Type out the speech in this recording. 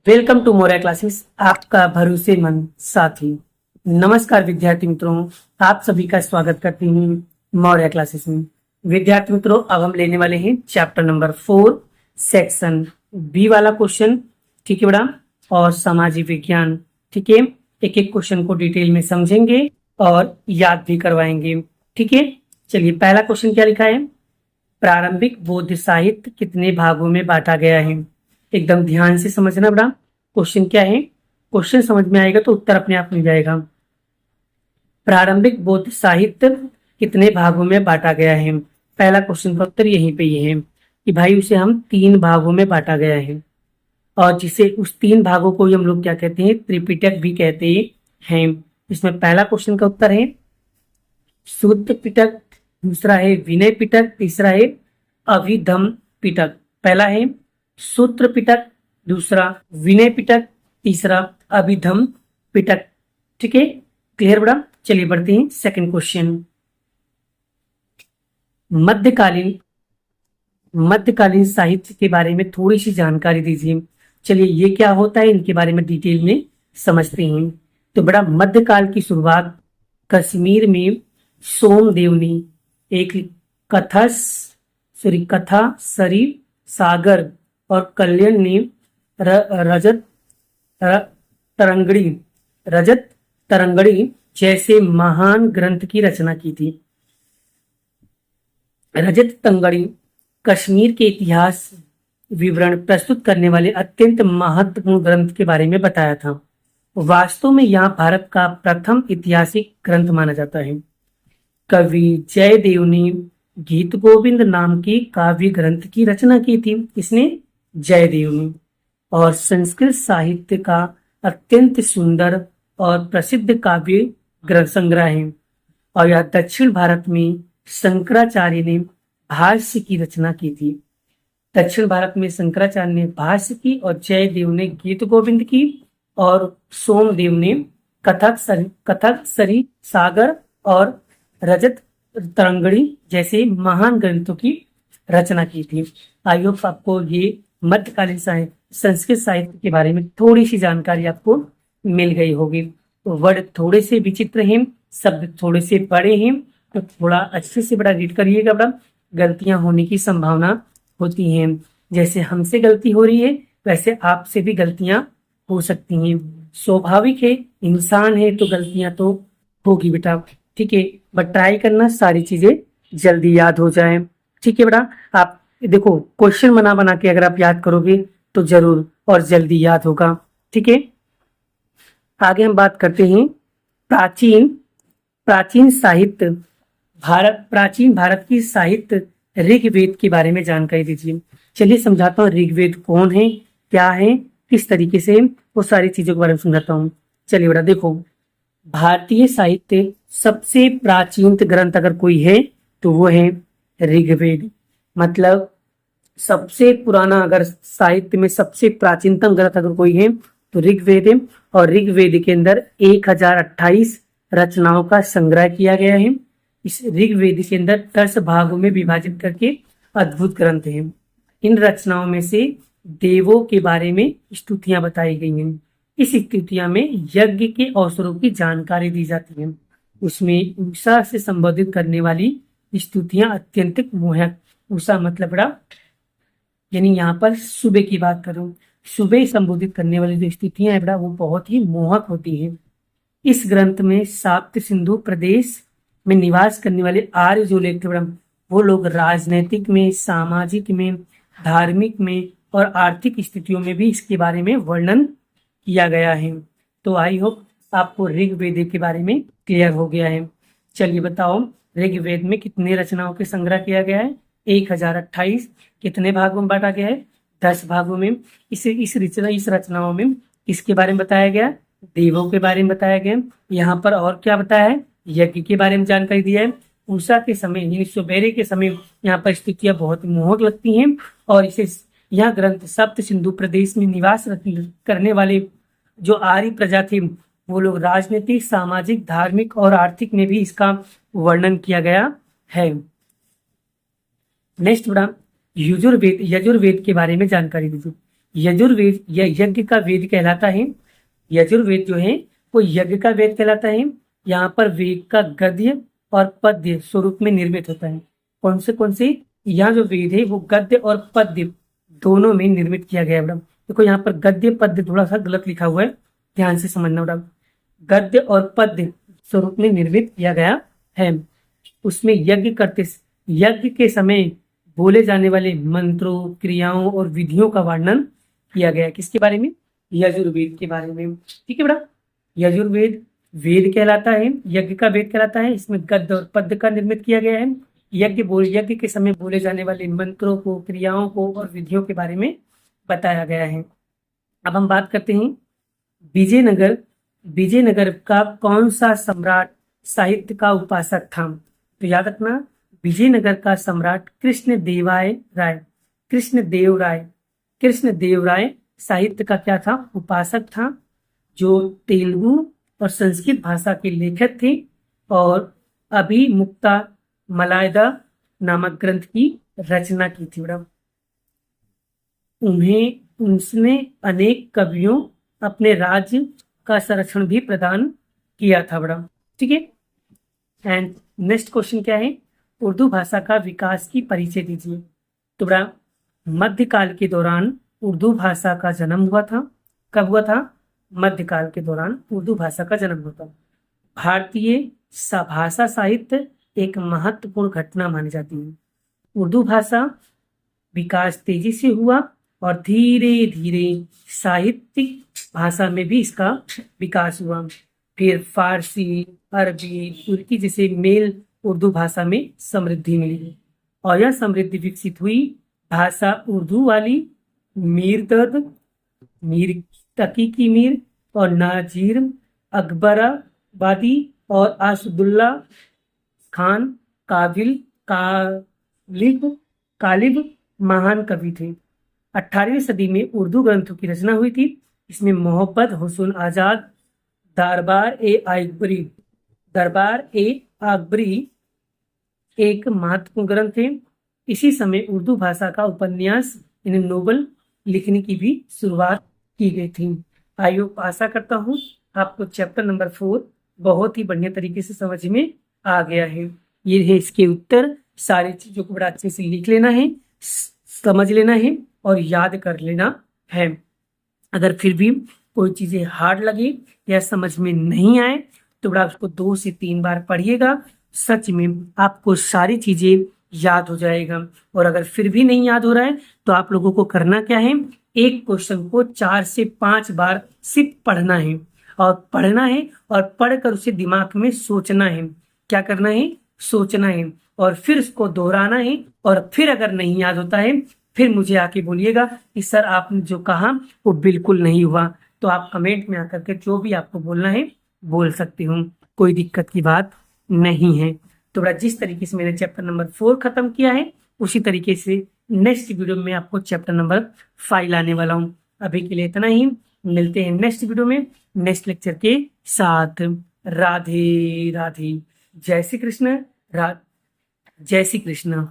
Welcome to Moriya classes, आपका भरोसेमंद साथी। नमस्कार विद्यार्थी मित्रों, आप सभी का स्वागत करती हूँ मोरिया क्लासेस में। विद्यार्थी मित्रों, अब हम लेने वाले हैं चैप्टर नंबर 4 सेक्शन बी वाला क्वेश्चन। ठीक है बेटा, और सामाजिक विज्ञान। ठीक है, एक एक क्वेश्चन को डिटेल में समझेंगे और याद भी करवाएंगे। ठीक है, चलिए पहला क्वेश्चन क्या लिखा है। प्रारंभिक बौद्ध साहित्य कितने भागों में बांटा गया है। एकदम ध्यान से समझना बेटा, क्वेश्चन क्या है। क्वेश्चन समझ में आएगा तो उत्तर अपने आप मिल जाएगा। प्रारंभिक बौद्ध साहित्य कितने भागों में बांटा गया है। पहला क्वेश्चन का उत्तर यहीं पे ये है कि भाई उसे हम 3 भागों में बांटा गया है, और जिसे उस 3 भागों को ही हम लोग क्या कहते हैं, त्रिपिटक भी कहते हैं। इसमें पहला क्वेश्चन का उत्तर है सूत्र पिटक, दूसरा है विनय पिटक, तीसरा है अभिधम पिटक। पहला है सूत्र पिटक, दूसरा विनय पिटक, तीसरा अभिधम पिटक। ठीक है, क्लियर बड़ा। चलिए बढ़ते हैं सेकंड क्वेश्चन। मध्यकालीन साहित्य के बारे में थोड़ी सी जानकारी दीजिए। चलिए ये क्या होता है, इनके बारे में डिटेल में समझते हैं। तो बड़ा मध्यकाल की शुरुआत कश्मीर में सोमदेव ने एक कथा सरी सागर और कल्याण ने रजत तरंगड़ी जैसे महान ग्रंथ की रचना की थी। रजत तरंगड़ी कश्मीर के इतिहास विवरण प्रस्तुत करने वाले अत्यंत महत्वपूर्ण ग्रंथ के बारे में बताया था। वास्तव में यह भारत का प्रथम ऐतिहासिक ग्रंथ माना जाता है। कवि जयदेव ने गीत गोविंद नाम के काव्य ग्रंथ की रचना की थी। इसने जयदेव ने। और संस्कृत साहित्य का अत्यंत सुंदर और प्रसिद्ध काव्य ग्रंथ संग्रह है। और यह दक्षिण भारत में शंकराचार्य ने भाष्य की रचना की थी। दक्षिण भारत में शंकराचार्य ने भाष्य की और जयदेव ने गीत गोविंद की और सोमदेव ने कथक सरी सागर और रजत तरंगड़ी जैसे महान ग्रंथों की रचना की थी। आई होप आपको ये मध्यकालीन संस्कृत साहित्य के बारे में थोड़ी सी जानकारी आपको मिल गई होगी। तो वर्ड थोड़े से विचित्र हैं, शब्द थोड़े से बड़े हैं, तो थोड़ा अच्छे से बड़ा रीड करिएगा बड़ा। गलतियां होने की संभावना होती हैं। जैसे हमसे गलती हो रही है वैसे आपसे भी गलतियां हो सकती हैं। स्वाभाविक है, इंसान है तो गलतियां तो होगी बेटा। ठीक है, बट ट्राई करना सारी चीजें जल्दी याद हो जाए। ठीक है बेटा, आप देखो क्वेश्चन बना बना के अगर आप याद करोगे तो जरूर और जल्दी याद होगा। ठीक है, आगे हम बात करते हैं प्राचीन साहित्य प्राचीन भारत की साहित्य ऋग्वेद के बारे में जानकारी दीजिए। चलिए समझाता हूँ ऋग्वेद कौन है, क्या है, किस तरीके से, वो सारी चीजों के बारे में समझाता हूँ। चलिए बेटा देखो, भारतीय साहित्य सबसे प्राचीन ग्रंथ अगर कोई है तो वो है ऋग्वेद। मतलब सबसे पुराना, अगर साहित्य में सबसे प्राचीनतम ग्रंथ अगर कोई है तो ऋग्वेद है। और ऋग्वेद के अंदर 1028 रचनाओं का संग्रह किया गया है। इस ऋग्वेद के अंदर 10 भागों में विभाजित करके अद्भुत ग्रंथ है। इन रचनाओं में से देवों के बारे में स्तुतियां बताई गई हैं। इस स्तुतियां में यज्ञ के अवसरों की जानकारी दी जाती है। उसमें उषा से संबोधित करने वाली स्तुतियां अत्यंत मोहक, उषा मतलब बड़ा यानी यहाँ पर सुबह की बात करूं, सुबह संबोधित करने वाली जो स्तुतियां है बड़ा वो बहुत ही मोहक होती हैं। इस ग्रंथ में सप्त सिंधु प्रदेश में निवास करने वाले आर्य जो लोग थे बड़ा, वो लोग राजनीतिक में, सामाजिक में, धार्मिक में और आर्थिक स्थितियों में भी इसके बारे में वर्णन किया गया है। तो आई होप आपको ऋग्वेद के बारे में क्लियर हो गया है। चलिए बताओ, ऋग्वेद में कितने रचनाओं के संग्रह किया गया है। 1028। कितने भागों में बांटा गया है, 10 भागों में। इस रचनाओं में किसके बारे में बताया गया, देवों के बारे में बताया गया। यहाँ पर और क्या बताया है, यज्ञ के बारे में जानकारी दिया है। उषा के समय यानी सवेरे के समय यहाँ पर स्थितियां बहुत मोहक लगती हैं। और यह ग्रंथ सप्त सिंधु प्रदेश में निवास करने वाले जो आर्य प्रजा थी वो लोग राजनीतिक, सामाजिक, धार्मिक और आर्थिक में भी इसका वर्णन किया गया है। नेक्स्ट बड़ा यजुर्वेद के बारे में जानकारी दीजिए। यजुर्वेद यह यज्ञ का वेद कहलाता है। यजुर्वेद जो है वो यज्ञ का वेद कहलाता है। यहाँ पर वेद का गद्य और पद्य स्वरूप में निर्मित होता है। कौन से यहाँ जो वेद है वो गद्य और पद्य दोनों में निर्मित किया गया है बेटा। देखो यहाँ पर गद्य पद्य थोड़ा सा गलत लिखा हुआ है, ध्यान से समझना बेटा। गद्य और पद्य स्वरूप में निर्मित किया गया है। उसमें यज्ञ के समय बोले जाने वाले मंत्रों, क्रियाओं और विधियों का वर्णन किया गया है। किसके बारे में? यजुर्वेद के बारे में। ठीक है बेटा, यजुर्वेद वेद कहलाता है, यज्ञ का वेद कहलाता है। इसमें गद्य और पद्य का निर्मित किया गया है। यज्ञ के समय बोले जाने वाले मंत्रों को, क्रियाओं को और विधियों के बारे में बताया गया है। अब हम बात करते हैं विजयनगर का कौन सा सम्राट साहित्य का उपासक था? तो याद रखना, विजयनगर का सम्राट कृष्णदेव राय साहित्य का क्या था? उपासक था, जो तेलुगु और संस्कृत भाषा के लेखक थे और अभिमुक्ता मलायदा नामक ग्रंथ की रचना की थी। उसने अनेक कवियों अपने राज्य का संरक्षण भी प्रदान किया था बड़ा। ठीक है, एंड नेक्स्ट क्वेश्चन क्या है? उर्दू भाषा का विकास की परिचय दीजिए। तो बड़ा, मध्यकाल के दौरान उर्दू भाषा का जन्म हुआ था। कब हुआ था? मध्यकाल के दौरान उर्दू भाषा का जन्म हुआ था। भारतीय भाषा साहित्य एक महत्वपूर्ण घटना मानी जाती है। उर्दू भाषा विकास तेजी से हुआ और धीरे धीरे साहित्यिक भाषा में भी इसका विकास हुआ। फिर फारसी, अरबी, तुर्की जैसे मेल उर्दू भाषा में समृद्धि मिली और यह समृद्धि विकसित हुई भाषा उर्दू वाली मीर तकीकी मीर और नाजीर अकबराबादी और असदुल्ला खान कालिब महान कवि थे। 18वीं सदी में उर्दू ग्रंथों की रचना हुई थी। इसमें मोहब्बत हुसैन आजाद, दरबार ए अकबरी एक महत्वपूर्ण ग्रंथ है। इसी समय उर्दू भाषा का उपन्यास नोवेल लिखने की भी शुरुआत की गई थी। आशा करता हूँ आपको चैप्टर नंबर 4 बहुत ही बढ़िया तरीके से समझ में आ गया है। ये है इसके उत्तर। सारी चीजों को बड़ा अच्छे से लिख लेना है, समझ लेना है और याद कर लेना है। अगर फिर भी कोई चीजें हार्ड लगे या समझ में नहीं आए तो बड़ा उसको 2 से 3 बार पढ़िएगा। सच में आपको सारी चीजें याद हो जाएगा। और अगर फिर भी नहीं याद हो रहा है तो आप लोगों को करना क्या है? एक क्वेश्चन को 4 से 5 बार सिर्फ पढ़ना है और पढ़कर उसे दिमाग में सोचना है। क्या करना है? सोचना है और फिर उसको दोहराना है। और फिर अगर नहीं याद होता है फिर मुझे आके बोलिएगा कि सर आपने जो कहा वो बिल्कुल नहीं हुआ। तो आप कमेंट में आकर के जो भी आपको बोलना है बोल सकते हो, कोई दिक्कत की बात नहीं है। तो बड़ा जिस तरीके से मैंने चैप्टर नंबर 4 खत्म किया है उसी तरीके से नेक्स्ट वीडियो में आपको चैप्टर नंबर 5 लाने वाला हूँ। अभी के लिए इतना ही, मिलते हैं नेक्स्ट वीडियो में नेक्स्ट लेक्चर के साथ। राधे राधे, जय श्री कृष्ण। जय श्री कृष्ण।